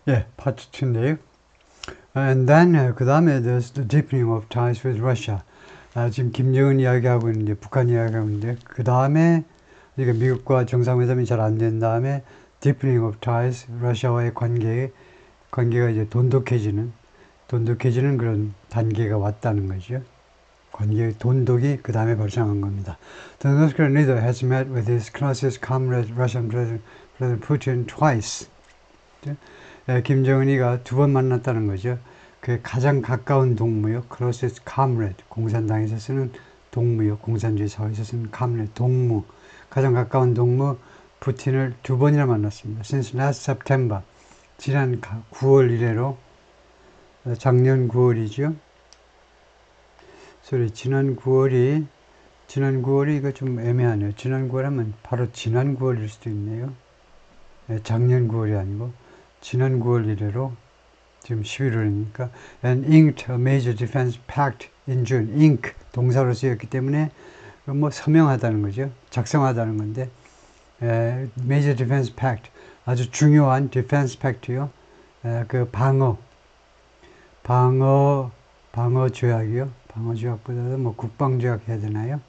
예, 파트 2인데요. And then 그 다음에 there's the deepening of ties with Russia. 지금 김정은 이야기하고 있는데 북한 이야기하고 있는데 그 다음에 그러니까 미국과 정상회담이 잘 안 된 다음에 deepening of ties, 러시아와의 관계가 이제 돈독해지는 그런 단계가 왔다는 거죠. 관계의 돈독이 그 다음에 발생한 겁니다. The North Korean leader has met with his closest comrade, Russian President Putin twice. 김정은이가 두 번 만났다는 거죠. 그 가장 가까운 동무요, closest comrade, 공산당에서 쓰는 동무요, 공산주의 사회에서 쓰는 comrade, 동무, 가장 가까운 동무 푸틴을 두 번이나 만났습니다. Since last September, 지난 9월 이래로, 작년 9월이죠. 지난 9월이 이거 좀 애매하네요. 지난 9월 하면 바로 지난 9월일 수도 있네요. 작년 9월이 아니고 지난 9월 이래로 지금 11월이니까 and inked a major defense pact in June. ink 동사로 쓰였기 때문에 뭐 서명하다는 거죠. 작성하다는 건데 major defense pact 아주 중요한 defense pact요. 그 방어 조약이요. 방어 조약보다도 뭐 국방 조약 해야 되나요?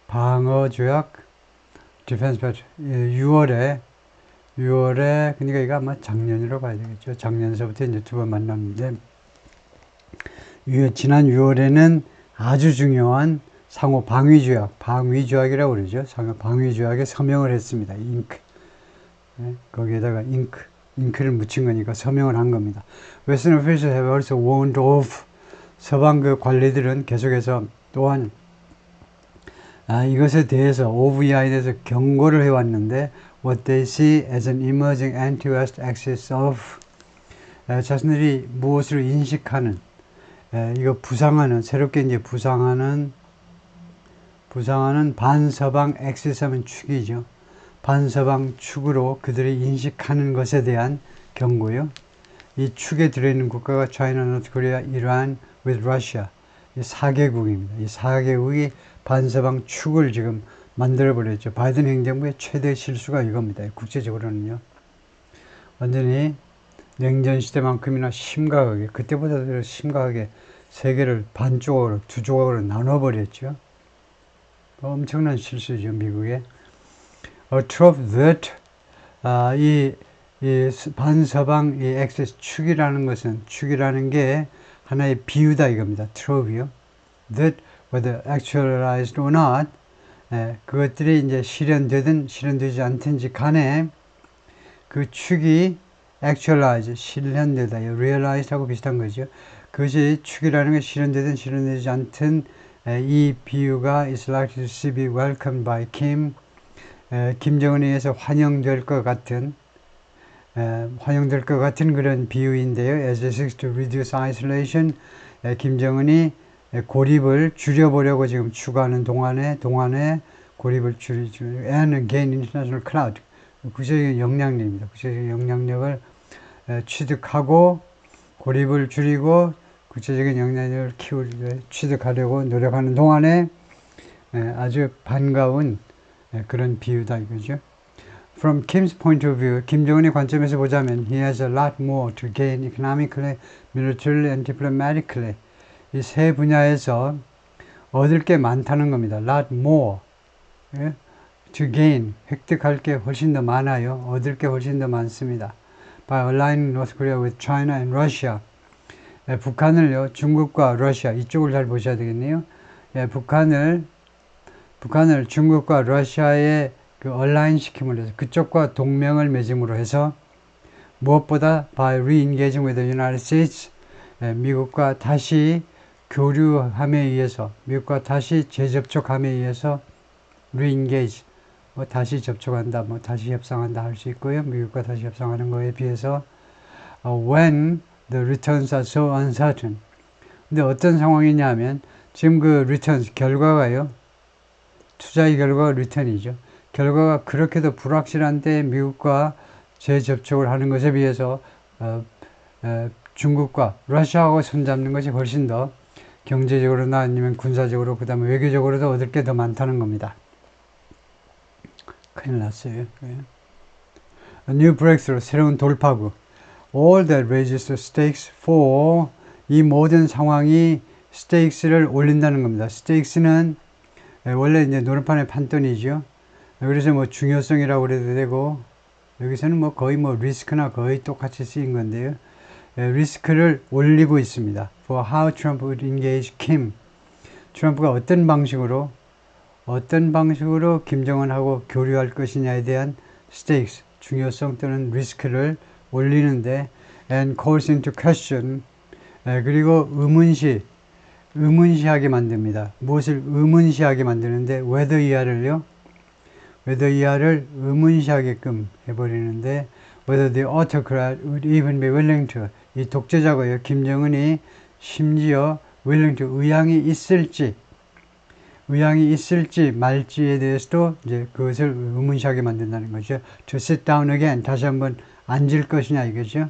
방어 조약 defense pact 6월에 그러니까 이거 아마 작년으로 봐야 되겠죠. 작년서부터 이제 두 번 만났는데 지난 6월에는 아주 중요한 상호 방위조약이라고 그러죠. 상호 방위조약에 서명을 했습니다. 잉크. 거기에다가 잉크를 묻힌 거니까 서명을 한 겁니다. Western officials have also warned off. 서방 그 관리들은 계속해서 또한 이것에 대해서 OVI에 대해서 경고를 해왔는데 what they see as an emerging anti-West axis of 자신들이 무엇을 인식하는 이거 새롭게 이제 부상하는 반서방 엑시스 하면 축이죠. 반서방 축으로 그들이 인식하는 것에 대한 경고요. 이 축에 들어있는 국가가 China, North Korea, Iran with Russia 이 4개국입니다. 이 4개국이 반서방 축을 지금 만들어버렸죠. 바이든 행정부의 최대 실수가 이겁니다. 국제적으로는요. 완전히 냉전 시대만큼이나 심각하게, 그때보다 더 심각하게 세계를 반쪽으로, 두 조각으로 나눠버렸죠. 엄청난 실수죠, 미국의. A trope that, 이 반서방 이 엑세스 축이라는 게 하나의 비유다 이겁니다. trope이요. That whether actualized or not, 그것들이 이제 실현되지 않든지 간에 그 축이 actualize, 실현되다, realize하고 비슷한 거죠. 그것이 축이라는 게 실현되든 실현되지 않든 이 비유가 is likely to be welcomed by Kim. 김정은에 의해서 환영될 것 같은 그런 비유인데요. As it seeks to reduce isolation, 김정은이 고립을 줄여보려고 지금 추구하는 동안에 고립을 줄이죠. And gain international clout. 국제적인 영향력입니다. 국제적인 영향력을 취득하고 고립을 줄이고 국제적인 영향력을 취득하려고 노력하는 동안에 아주 반가운 그런 비유다 이거죠. From Kim's point of view, 김정은의 관점에서 보자면 he has a lot more to gain economically, militarily and diplomatically. 이 세 분야에서 얻을 게 많다는 겁니다. lot more. to gain, 획득할 게 훨씬 더 많아요. 얻을 게 훨씬 더 많습니다. By aligning North Korea with China and Russia. 북한을요, 중국과 러시아, 이쪽을 잘 보셔야 되겠네요. 북한을 중국과 러시아에 얼라인 시킴으로 해서 그쪽과 동맹을 맺음으로 해서 무엇보다 by re-engaging with the United States 미국과 다시 교류함에 의해서 미국과 다시 재접촉함에 의해서 re-engage 다시 접촉한다 다시 협상한다 할 수 있고요. 미국과 다시 협상하는 거에 비해서 when the returns are so uncertain 근데 어떤 상황이냐 하면 지금 그 returns 결과가요. 투자의 결과가 return이죠. 결과가 그렇게도 불확실한데 미국과 재접촉을 하는 것에 비해서 중국과 러시아하고 손잡는 것이 훨씬 더 경제적으로나 아니면 군사적으로 그 다음에 외교적으로도 얻을 게 더 많다는 겁니다. 큰일 났어요. a new breakthrough, 새로운 돌파구. All that raises the stakes for, 이 모든 상황이 stakes를 올린다는 겁니다. stakes는 원래 이제 노름판의 판돈이죠. 그래서 뭐 중요성이라고 그래도 되고, 여기서는 뭐 거의 뭐 리스크나 거의 똑같이 쓰인 건데요. 리스크를 올리고 있습니다. For how Trump would engage Kim. 트럼프가 어떤 방식으로 김정은하고 교류할 것이냐에 대한 stakes, 중요성 또는 리스크를 올리는데 and calls into question, 그리고 의문시하게 만듭니다. 무엇을 의문시하게 만드는데 whether 이하를요. whether 이하를 의문시하게끔 해버리는데 whether the autocrat would even be willing to, 이 독재자고요. 김정은이 심지어 willing to, 의향이 있을지 말지에 대해서도 이제 그것을 의문시하게 만든다는 거죠. To sit down again, 다시 한번 앉을 것이냐 이거죠.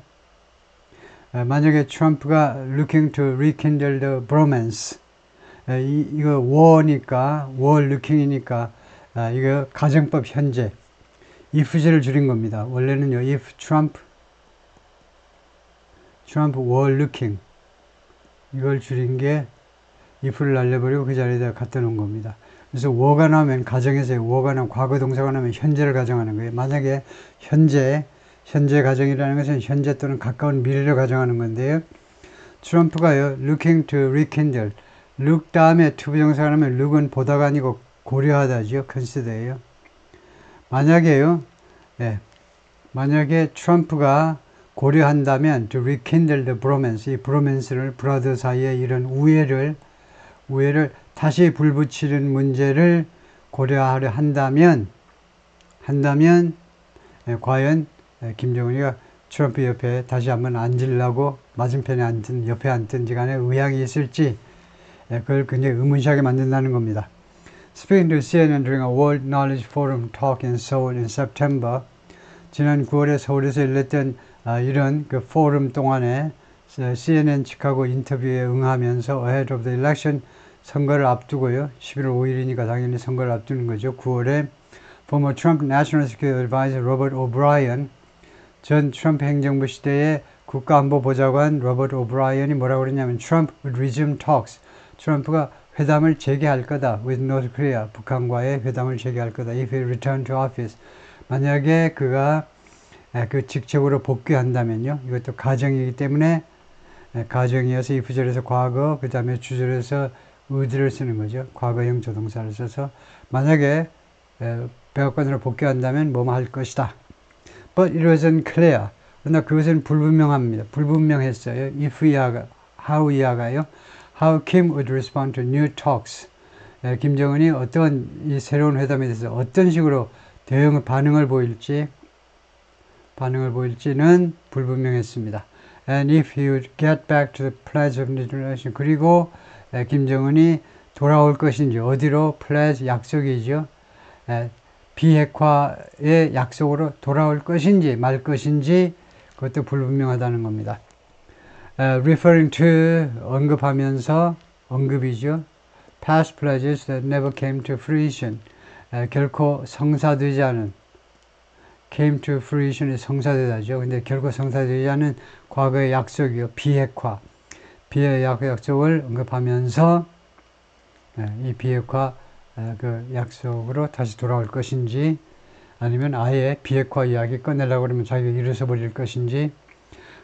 만약에 트럼프가 looking to rekindle the bromance, 이거 war니까 war looking이니까 이거 가정법 현재 if제를 줄인 겁니다. 원래는요 if Trump were looking, 이걸 줄인 게 if를 날려버리고 그 자리에다 갖다 놓은 겁니다. 그래서 were가 나오면 가정에서 were가 나오면 과거 동사가 나오면 현재를 가정하는 거예요. 만약에 현재 가정이라는 것은 현재 또는 가까운 미래를 가정하는 건데요. 트럼프가요 looking to rekindle, look 다음에 to 부정사가 나오면 look은 보다가 아니고 고려하다죠. consider예요. 만약에 트럼프가 고려한다면 to rekindle the bromance, 이 브로맨스를 브라더 사이에 이런 우애를 다시 불붙이는 문제를 고려하려 한다면 과연 김정은이가 트럼프 옆에 다시 한번 앉으려고 맞은편에 앉든 옆에 앉든지 간에 의향이 있을지 그걸 굉장히 의문시하게 만든다는 겁니다. Speaking to CNN during a World Knowledge Forum talk in Seoul in September, 지난 9월에 서울에서 열렸던 이런 그 포럼 동안에 CNN 시카고 인터뷰에 응하면서 ahead of the election, 선거를 앞두고요. 11월 5일이니까 당연히 선거를 앞두는 거죠. 9월에 former Trump National Security Advisor Robert O'Brien, 전 트럼프 행정부 시대의 국가안보보좌관 로버트 오브라이언이 뭐라고 그랬냐면 Trump would resume talks. 트럼프가 회담을 재개할 거다. with North Korea, 북한과의 회담을 재개할 거다. if he returned to office. 만약에 그가 그 직책으로 복귀한다면요. 이것도 가정이기 때문에 가정이어서 if절에서 과거, 그 다음에 주절에서 would를 쓰는 거죠. 과거형 조동사를 써서 만약에 백악관으로 복귀한다면 뭐뭐 할 것이다. But it wasn't clear. 그러나 그것은 불분명합니다. 불분명했어요. if 이하가, how 이하가요. How Kim would respond to new talks. 김정은이 어떤 이 새로운 회담에 대해서 어떤 식으로 반응을 보일지는 불분명했습니다. And if he would get back to the pledge of non-aggression. 그리고 김정은이 돌아올 것인지, 어디로? pledge, 약속이죠. 비핵화의 약속으로 돌아올 것인지 말 것인지 그것도 불분명하다는 겁니다. Referring to, 언급하면서, 언급이죠. Past pledges that never came to fruition. 결코 성사되지 않은, came to fruition이 성사되다죠. 근데 결코 성사되지 않은 과거의 약속이요. 비핵화. 약속을 언급하면서 이 비핵화 그 약속으로 다시 돌아올 것인지 아니면 아예 비핵화 이야기 꺼내려고 그러면 자기가 일어서 버릴 것인지.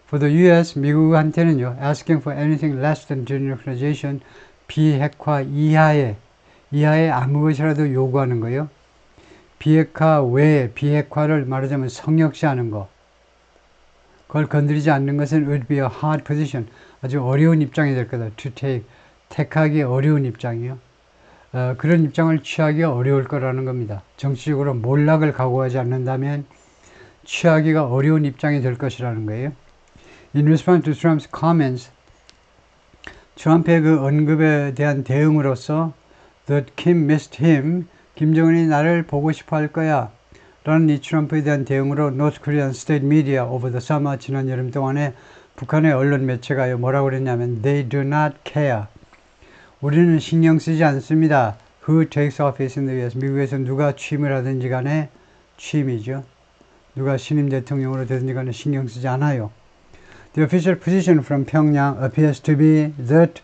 For the US, 미국한테는요, asking for anything less than denuclearization, 비핵화 이하에 아무 것이라도 요구하는 거예요. 비핵화 외에 비핵화를 말하자면 성역시하는 거. 그걸 건드리지 않는 것은 would be a hard position. 아주 어려운 입장이 될 거다. To take. 택하기 어려운 입장이요. 그런 입장을 취하기 어려울 거라는 겁니다. 정치적으로 몰락을 각오하지 않는다면 취하기가 어려운 입장이 될 것이라는 거예요. In response to Trump's comments, 트럼프의 그 언급에 대한 대응으로서 that Kim missed him, 김정은이 나를 보고 싶어 할 거야 라는 이 트럼프에 대한 대응으로 North Korean state media over the summer, 지난 여름 동안에 북한의 언론 매체가 뭐라고 그랬냐면 They do not care. 우리는 신경 쓰지 않습니다. Who takes office in the US? 미국에서 누가 취임을 하든지 간에 취임이죠. 누가 신임 대통령으로 되든지 간에 신경 쓰지 않아요. The official position from 평양 appears to be that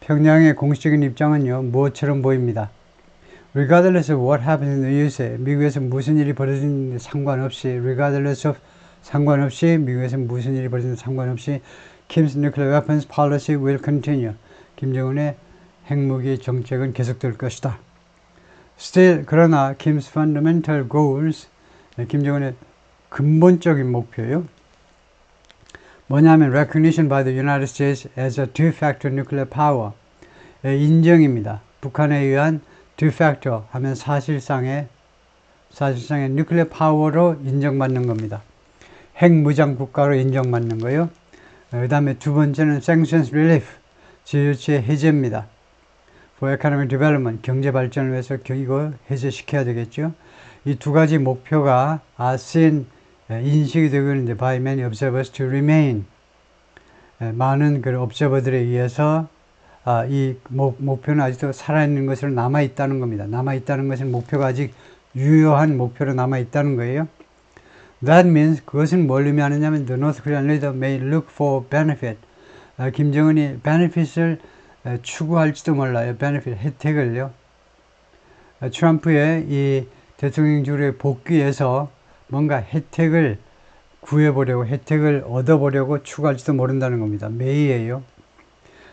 평양의 공식적인 입장은요, 무엇처럼 보입니다. Regardless of what happens in the USA, 미국에서 무슨 일이 벌어지는지 상관없이, regardless of 상관없이, 미국에서 무슨 일이 벌어지는지 상관없이, Kim's nuclear weapons policy will continue. 김정은의 핵무기 정책은 계속될 것이다. Still, 그러나 Kim's fundamental goals, 김정은의 근본적인 목표요. 뭐냐면 recognition by the United States as a two-factor nuclear power. 인정입니다. 북한에 의한 two-factor 하면 사실상의 nuclear power로 인정받는 겁니다. 핵무장 국가로 인정받는 거요. 그 다음에 두 번째는 sanctions relief, 제조치의 해제입니다. For economic development, 경제 발전을 위해서 이거 해제시켜야 되겠죠. 이 두 가지 목표가 seen, 인식이 되고 있는데 by many observers to remain, 많은 그 observer들에 의해서 이 목표는 아직도 살아있는 것으로 남아있다는 겁니다. 남아있다는 것은 목표가 아직 유효한 목표로 남아있다는 거예요. That means, 그것은 뭘 의미하느냐면 the North Korean leader may look for benefit. 김정은이 benefit을 추구할지도 몰라요. benefit, 혜택을요. 트럼프의 이 대통령직으로 복귀해서 뭔가 혜택을 구해보려고, 혜택을 얻어보려고 추구할지도 모른다는 겁니다. may예요.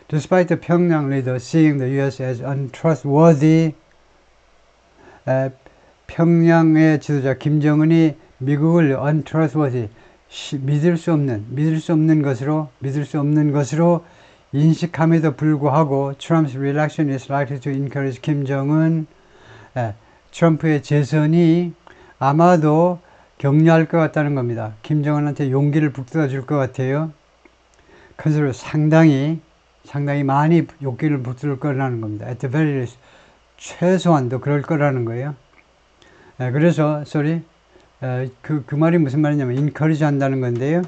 Despite the Pyongyang leader seeing the U.S. as untrustworthy, 평양의 지도자 김정은이 미국을 untrustworthy, 믿을 수 없는 것으로 인식함에도 불구하고 Trump's re-election is likely to encourage 김정은, 트럼프의 재선이 아마도 격려할 것 같다는 겁니다. 김정은한테 용기를 북돋아 줄 것 같아요. 그래서 상당히 많이 용기를 북돋을 거라는 겁니다. At the very least, 최소한도 그럴 거라는 거예요. 그래서 그 말이 무슨 말이냐면 encourage 한다는 건데요.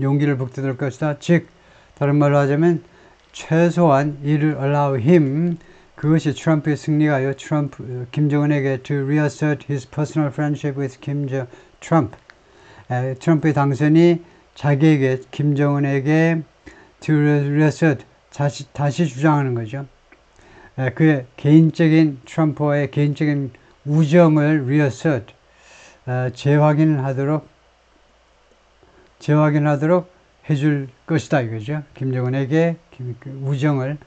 용기를 북돋을 것이다. 즉 다른 말로 하자면 최소한 이를 allow him, 그것이 트럼프의 승리가요. 김정은에게 to reassert his personal friendship with Trump. 트럼프의 당선이 자기에게 김정은에게 to reassert, 다시 주장하는 거죠. 그의 트럼프와의 개인적인 우정을 reassert, 재확인하도록 해줄 것이다 이거죠. 김정은에게 우정을,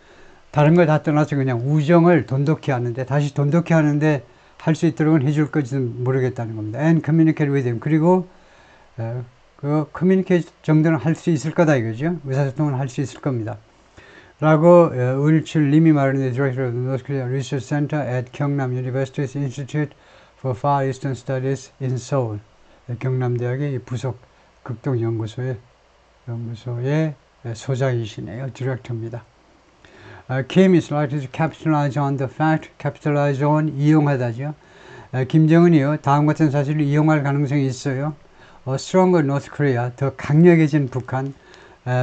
다른 걸 다 떠나서 그냥 우정을 돈독히 하는데, 다시 돈독히 하는데 할 수 있도록 해줄 건지는 모르겠다는 겁니다. And communicate with him. 그리고 그 communicate 정도는 할 수 있을 거다 이거죠. 의사소통은 할 수 있을 겁니다. 라고 을칠 님이 말하는데, Director of the North Korea Research Center at 경남 University's Institute for Far Eastern Studies in Seoul. 경남대학의 부속 극동연구소의 소장이시네요. 디렉터입니다. Kim is likely to capitalize on the fact, capitalize on, 이용하다죠. 김정은이요, 다음 같은 사실을 이용할 가능성이 있어요. Stronger North Korea, 더 강력해진 북한,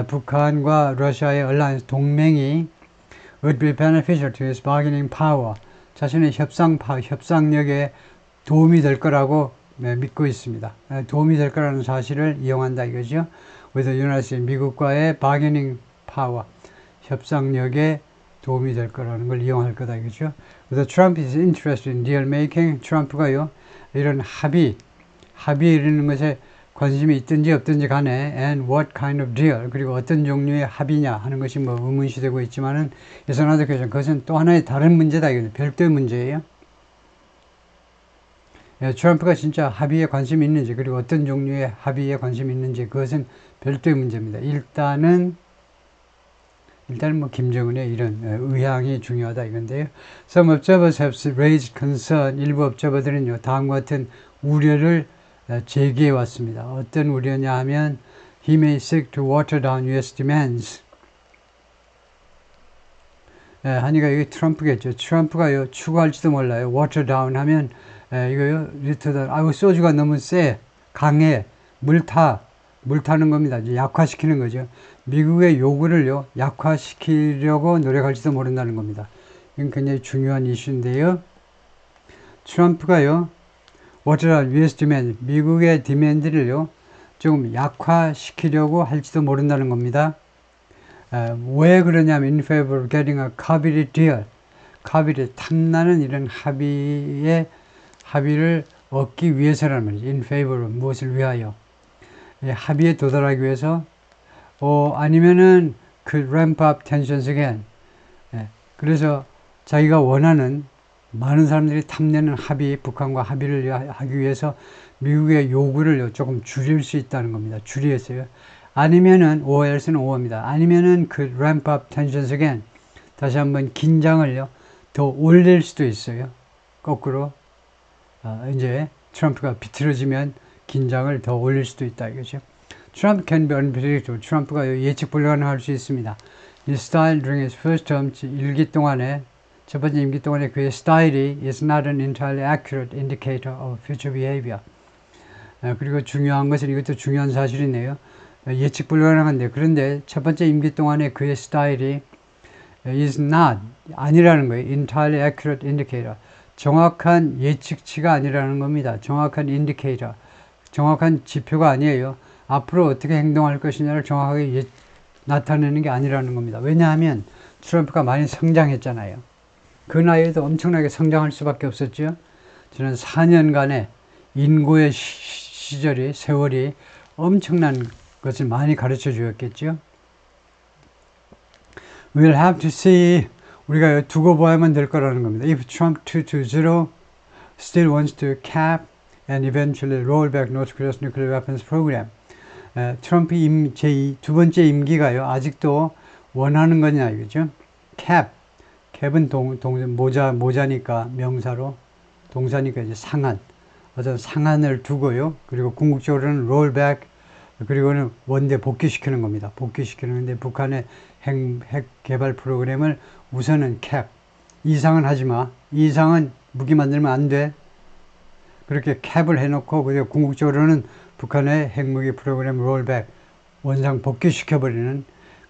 북한과 러시아의 alliance, 동맹이 would be beneficial to his bargaining power, 자신의 협상력에 도움이 될 거라고 믿고 있습니다. 도움이 될 거라는 사실을 이용한다 이거죠. with the United States, 미국과의 bargaining power, 협상력에 도움이 될 거라는 걸 이용할 거다 이거죠. The Trump is interested in deal making. 트럼프가요, 이런 합의 이루는 것에 관심이 있든지 없든지 간에 and what kind of deal, 그리고 어떤 종류의 합의냐 하는 것이 뭐 의문시되고 있지만은 is another question. 그것은 또 하나의 다른 문제다 이거죠. 별도의 문제예요. 트럼프가 진짜 합의에 관심이 있는지, 그리고 어떤 종류의 합의에 관심이 있는지, 그것은 별도의 문제입니다. 일단은 뭐 김정은의 이런 의향이 중요하다 이건데요. Some observers have raised concern. 일부 업저버들은요, 다음과 같은 우려를 제기해 왔습니다. 어떤 우려냐 하면 he may seek to water down U.S. demands. 하니까 이게 트럼프겠죠. 트럼프가요, 추구할지도 몰라요. water down 하면 이거요, 리터던, 소주가 너무 강해, 물 타는 겁니다. 이제 약화시키는 거죠. 미국의 요구를요, 약화시키려고 노력할지도 모른다는 겁니다. 이건 굉장히 중요한 이슈인데요. 트럼프가요, What are US demand? 미국의 디맨드를요, 조금 약화시키려고 할지도 모른다는 겁니다. 왜 그러냐면 in favor of getting a coveted deal. coveted, 탐나는 이런 합의를 얻기 위해서라는 말이죠. in favor of, 무엇을 위하여. 합의에 도달하기 위해서, 아니면은 그 ramp up tensions again. 그래서 자기가 원하는 많은 사람들이 탐내는 합의, 북한과 합의를 하기 위해서 미국의 요구를 조금 줄일 수 있다는 겁니다. 줄이겠어요. 아니면은, OLS는 O입니다. 아니면은 그 ramp up tensions again. 다시 한번 긴장을요, 더 올릴 수도 있어요. 거꾸로. 이제 트럼프가 비틀어지면 긴장을 더 올릴 수도 있다. 이거죠. Trump can be unpredictable. 트럼프가 예측 불가능할 수 있습니다. His style during his first term, 첫 번째 임기 동안에 그의 스타일이 is not an entirely accurate indicator of future behavior. 그리고 중요한 것은, 이것도 중요한 사실이네요. 예측 불가능한데, 그런데 첫 번째 임기 동안에 그의 스타일이 is not, 아니라는 거예요. entirely accurate indicator. 정확한 예측치가 아니라는 겁니다. 정확한 indicator. 정확한 지표가 아니에요. 앞으로 어떻게 행동할 것이냐를 정확하게 나타내는 게 아니라는 겁니다. 왜냐하면 트럼프가 많이 성장했잖아요. 그 나이에도 엄청나게 성장할 수밖에 없었죠. 지난 4년간의 인고의 시절이, 세월이 엄청난 것을 많이 가르쳐 주었겠죠. We'll have to see, 우리가 두고 봐야만 될 거라는 겁니다. If Trump 2.0 still wants to cap and eventually roll back North Korea's nuclear weapons program. 트럼프 두 번째 임기가요, 아직도 원하는 거냐, 이거죠. cap, cap은 모자니까, 명사로, 동사니까 이제 상한, 어떤 상한을 두고요. 그리고 궁극적으로는 roll back, 그리고는 원대 복귀시키는 겁니다. 복귀시키는 건데, 북한의 핵 개발 프로그램을 우선은 cap, 이상은 하지 마. 이상은 무기 만들면 안 돼. 그렇게 cap을 해놓고, 그리고 궁극적으로는 북한의 핵무기 프로그램 롤백, 원상 복귀시켜버리는,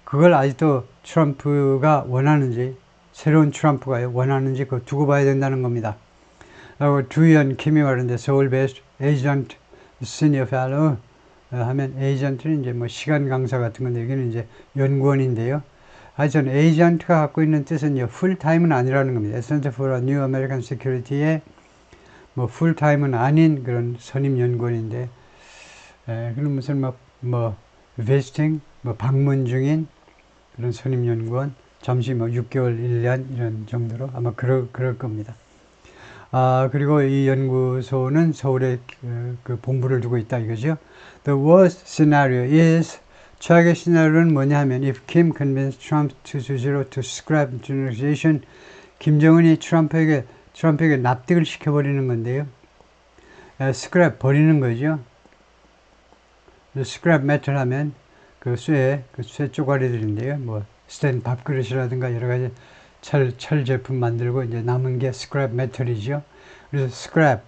그걸 아직도 트럼프가 원하는지, 새로운 트럼프가 원하는지 그거 두고 봐야 된다는 겁니다. 그리고 주연 김이 말하는데, 서울 베스트 에이전트 시니어 펠로우 하면, 에이전트는 이제 뭐 시간 강사 같은 건데, 여기는 이제 연구원인데요. 하여튼 에이전트가 갖고 있는 뜻은 풀타임은 아니라는 겁니다. Center for a New American Security의 뭐 풀타임은 아닌 그런 선임 연구원인데, 그럼 무슨 vesting, 방문 중인 그런 선임 연구원, 잠시 6개월, 1년 이런 정도로 아마 그럴 겁니다. 그리고 이 연구소는 서울에 그 본부를 두고 있다 이거죠. The worst scenario is, 최악의 시나리오는 뭐냐 하면, if Kim convinced Trump 2.0 to scrap nuclearization, 김정은이 트럼프에게 납득을 시켜버리는 건데요. scrap, 버리는 거죠. scrap metal 하면 쇠 쪼가리들인데요. 뭐 스텐 밥그릇이라든가 여러 가지 철 제품 만들고 이제 남은 게 scrap metal이죠. 그래서 scrap,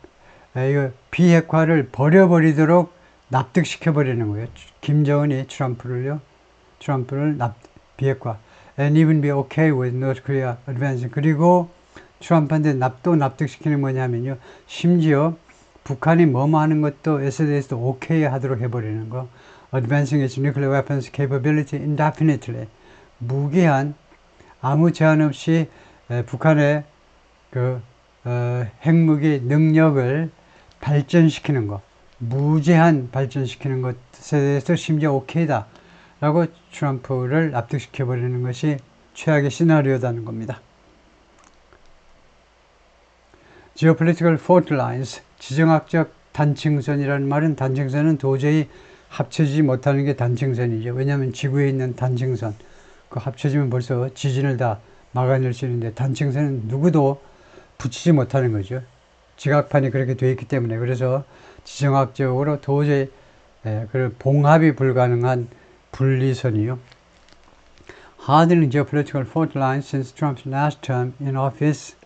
이거 비핵화를 버려버리도록 납득시켜버리는 거예요. 김정은이 트럼프를 비핵화, and even be okay with North Korea advancing. 그리고 트럼프한테 납득시키는 뭐냐면요, 심지어 북한이 뭐뭐 하는 것도 SDS도 오케이 하도록 해버리는 거. Advancing its nuclear weapons capability indefinitely. 무기한, 아무 제한 없이 북한의 핵무기 능력을 발전시키는 거, 무제한 발전시키는 것에 대해서 심지어 오케이다 라고 트럼프를 납득시켜버리는 것이 최악의 시나리오다는 겁니다. Geopolitical fault lines, 지정학적 단층선이라는 말은, 단층선은 도저히 합쳐지지 못하는 게 단층선이죠. 왜냐하면 지구에 있는 단층선, 그 합쳐지면 벌써 지진을 다 막아낼 수 있는데, 단층선은 누구도 붙이지 못하는 거죠. 지각판이 그렇게 되어 있기 때문에. 그래서 지정학적으로 도저히 봉합이 불가능한 분리선이요. Hardening geopolitical fault lines since Trump's last term in office.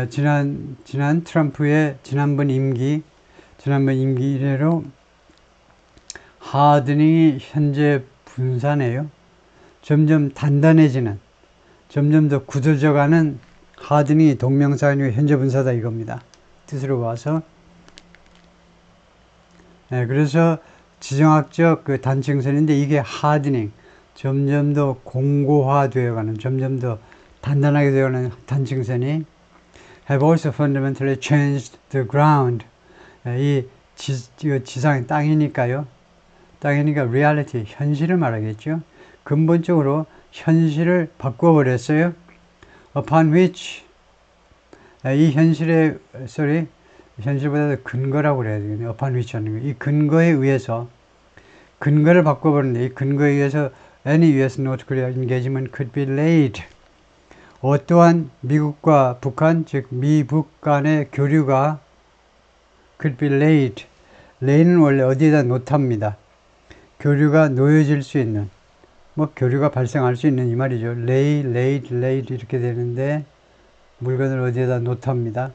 지난 트럼프의 지난번 임기 이래로 하드닝이 현재 분산해요. 점점 단단해지는, 점점 더 굳어져가는, 하드닝이 동명사인이고 현재 분사다 이겁니다. 뜻으로 봐서 그래서 지정학적 그 단층선인데 이게 hardening, 점점 더 공고화되어가는, 점점 더 단단하게 되어가는 단층선이 have also fundamentally changed the ground. 이 지상의 땅이니까요. 땅이니까 reality, 현실을 말하겠죠. 근본적으로 현실을 바꿔버렸어요. upon which, 이 현실의, 현실보다도 근거라고 그래야 되겠네요. upon which 하는 거. 이 근거에 의해서, 근거를 바꿔버렸는데, 이 근거에 의해서 any US North Korea engagement could be laid. 어떠한 미국과 북한, 즉 미북 간의 교류가 could be laid. lay는 원래 어디에다 놓답니다. 교류가 놓여질 수 있는, 뭐 교류가 발생할 수 있는 이 말이죠. lay, laid, laid 이렇게 되는데 물건을 어디에다 놓답니다.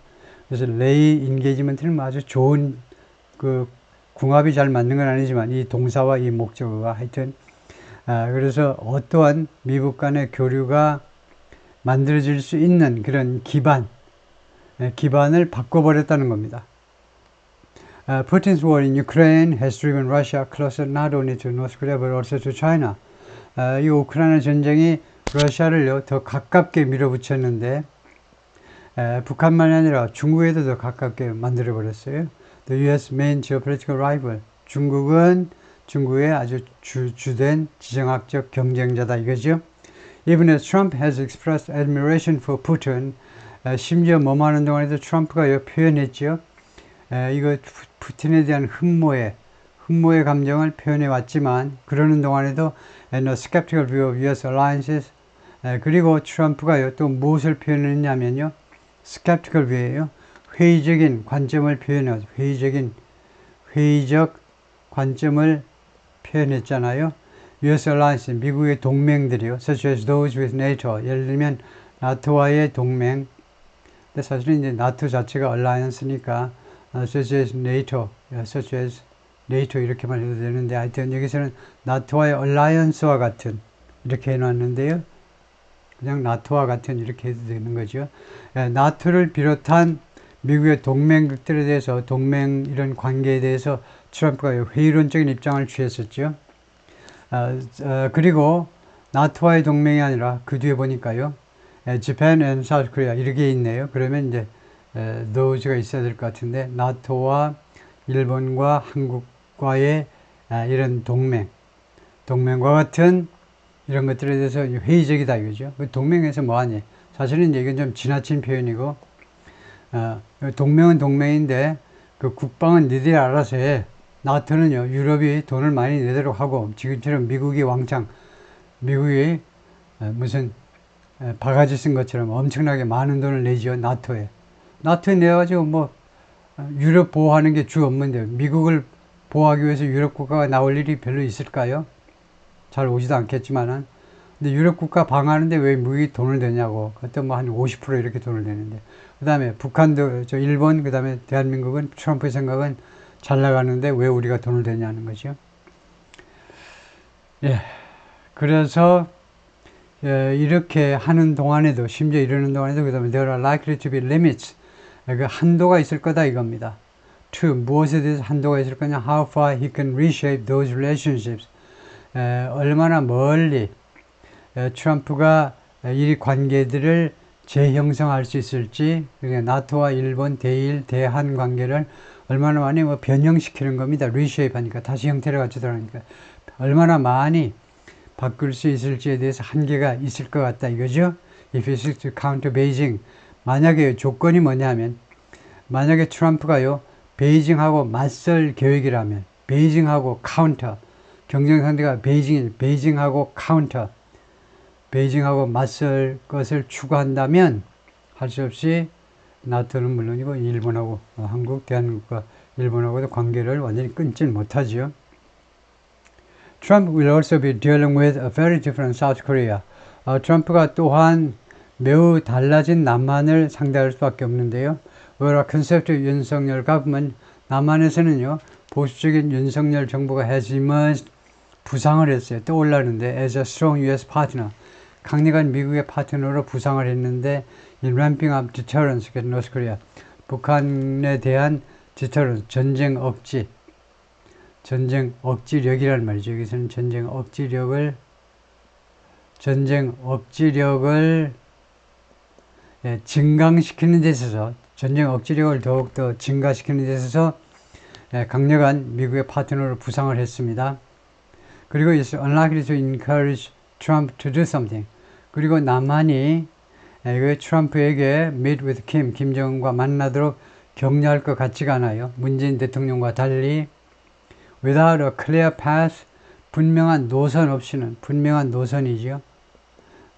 그래서 lay engagement는 아주 좋은 그 궁합이 잘 맞는 건 아니지만 이 동사와 이 목적어가 하여튼 그래서 어떠한 미국 간의 교류가 만들어질 수 있는 그런 기반을 바꿔버렸다는 겁니다. Putin's war in Ukraine has driven Russia closer not only to North Korea but also to China. 이 우크라이나 전쟁이 러시아를요 더 가깝게 밀어붙였는데 북한만이 아니라 중국에도 더 가깝게 만들어버렸어요. The U.S. main geopolitical rival. 중국은 중국의 아주 주된 지정학적 경쟁자다 이거죠. Even as Trump has expressed admiration for Putin, 심지어 뭐하는 동안에도 트럼프가 표현했죠. 이거 푸틴에 대한 흠모의 감정을 표현해 왔지만 그러는 동안에도 and a skeptical view of U.S. alliances. 그리고 트럼프가 또 무엇을 표현했냐면요. skeptical view예요. 회의적인 관점을 표현해서 회의적 관점을 표현했잖아요. U.S. alliance, 미국의 동맹들이요. such as those with NATO. 예를 들면 나토와의 동맹. 근데 사실은 이제 나토 자체가 alliance니까 such as NATO, such as NATO 이렇게만 해도 되는데 하여튼 여기서는 나토와의 alliance와 같은 이렇게 해놨는데요. 그냥 나토와 같은 이렇게 해도 되는 거죠. 나토를 비롯한 미국의 동맹국들에 대해서 동맹 이런 관계에 대해서 트럼프가 회의론적인 입장을 취했었죠. 그리고 나토와의 동맹이 아니라 그 뒤에 보니까요. Japan and South Korea 이렇게 있네요. 그러면 이제 those가 있어야 될 것 같은데 나토와 일본과 한국과의 이런 동맹과 같은 이런 것들에 대해서 회의적이다 이거죠. 동맹에서 뭐하니? 사실은 이건 좀 지나친 표현이고 동맹은 동맹인데 그 국방은 니들이 알아서 해. 나토는요 유럽이 돈을 많이 내도록 하고 지금처럼 미국이 무슨 바가지 쓴 것처럼 엄청나게 많은 돈을 내죠. 나토에 내가지고 뭐 유럽 보호하는 게 주 업무인데 미국을 보호하기 위해서 유럽 국가가 나올 일이 별로 있을까요? 잘 오지도 않겠지만은. 근데 유럽 국가 방어하는데 왜 미국이 돈을 내냐고. 그때 뭐 한 50% 이렇게 돈을 내는데. 그 다음에 북한도, 일본, 그 다음에 대한민국은 트럼프의 생각은 잘 나가는데 왜 우리가 돈을 내냐는 거죠. 예. 그래서, 이렇게 하는 동안에도, 심지어 이러는 동안에도, 그 다음에 there are likely to be limits. 그 한도가 있을 거다 이겁니다. to, 무엇에 대해서 한도가 있을 거냐. How far he can reshape those relationships. 얼마나 멀리 트럼프가 이 관계들을 재형성할 수 있을지, 그러니까 나토와 일본, 대일, 대한 관계를 얼마나 많이 변형시키는 겁니다. reshape 하니까 다시 형태를 갖추도록 하니까 얼마나 많이 바꿀 수 있을지에 대해서 한계가 있을 것 같다 이거죠. If he seeks to counter Beijing, 만약에 조건이 뭐냐면 만약에 트럼프가요 베이징하고 맞설 계획이라면 베이징하고 카운터 경쟁 상대가 베이징하고 카운터 베이징하고 맞설 것을 추구한다면 할 수 없이 나토는 물론이고 일본하고 한국, 대한민국과 일본하고도 관계를 완전히 끊질 못하죠. Trump will also be dealing with a very different South Korea. 트럼프가 또한 매우 달라진 남한을 상대할 수밖에 없는데요. Where a conservative 윤석열 government, 남한에서는요 보수적인 윤석열 정부가 has emerged, 부상을 했어요. 떠올랐는데 as a strong US partner, 강력한 미국의 파트너로 부상을 했는데 in ramping up deterrence against North Korea, 북한에 대한 deterrence, 전쟁 억지, 전쟁 억지력이란 말이죠. 여기서는 전쟁 억지력을 증강시키는 데 있어서, 전쟁 억지력을 더욱더 증가시키는 데 있어서 강력한 미국의 파트너로 부상을 했습니다. 그리고 it's unlikely to encourage Trump to do something. 그리고 남한이 트럼프에게 meet with 김정은과 만나도록 격려할 것 같지가 않아요. 문재인 대통령과 달리 without a clear path, 분명한 노선 없이는, 분명한 노선이죠.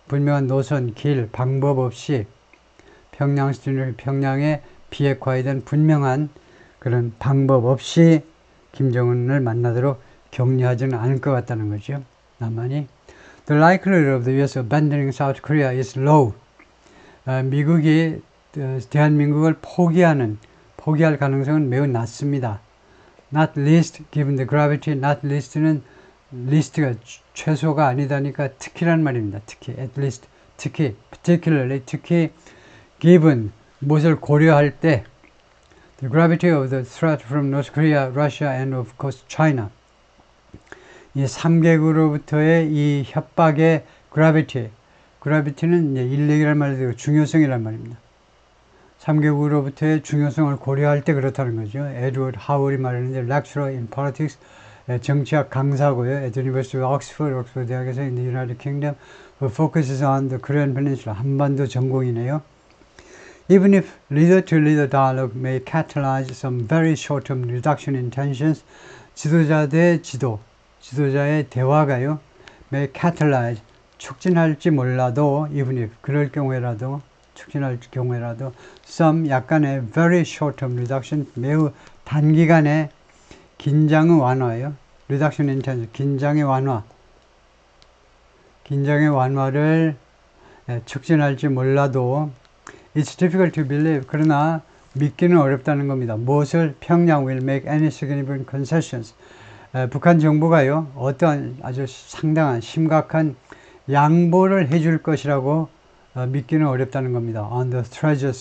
분명한 노선, 길, 방법 없이 평양의 비핵화에 대한 분명한 그런 방법 없이 김정은을 만나도록 격려하지는 않을 것 같다는 거죠. 남한이. The likelihood of the US abandoning South Korea is low. 미국이 대한민국을 포기할 가능성은 매우 낮습니다. Not least given the gravity, not least는 리스트가 최소가 아니다니까 특히란 말입니다. 특히, at least, 특히, particularly, 특히 given, 무엇을 고려할 때 the gravity of the threat from North Korea, Russia, and of course China. 이 3개국으로부터의 이 협박의 gravity는 인력이란 말이 되고 중요성이란 말입니다. 3개국으로부터의 중요성을 고려할 때 그렇다는 거죠. 에드워드 하월이 말하는데 lecturer in politics, 정치학 강사고요. at the University of Oxford, 옥스퍼드 대학에서 in the United Kingdom, who focuses on the Korean Peninsula, 한반도 전공이네요. Even if leader-to-leader dialogue may catalyze some very short-term reduction in tensions, 지도자 대 지도자의 대화가요, may catalyze, 촉진할지 몰라도, even if, 촉진할 경우에라도, some 약간의 very short-term reduction, 매우 단기간의 긴장의 완화예요. reduction in tension, 긴장의 완화를 촉진할지 몰라도, it's difficult to believe, 그러나 믿기는 어렵다는 겁니다. 무엇을 평양 will make any significant concessions. 북한 정부가요, 어떤 아주 상당한 심각한 양보를 해줄 것이라고 믿기는 어렵다는 겁니다. On the treasure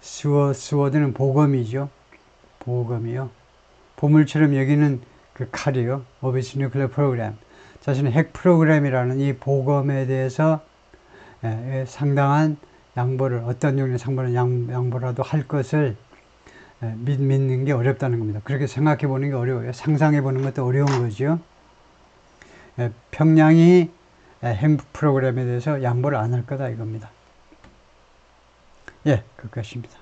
sword는 보검이죠. 보검이요. 보물처럼 여기는 그 칼이요. of its nuclear program. 자신의 핵 프로그램이라는 이 보검에 대해서 상당한 양보를, 어떤 종류의 양보라도 할 것을 믿는 게 어렵다는 겁니다. 그렇게 생각해 보는 게 어려워요. 상상해 보는 것도 어려운 거죠. 평양이 핵 프로그램에 대해서 양보를 안 할 거다 이겁니다. 예, 그것입니다.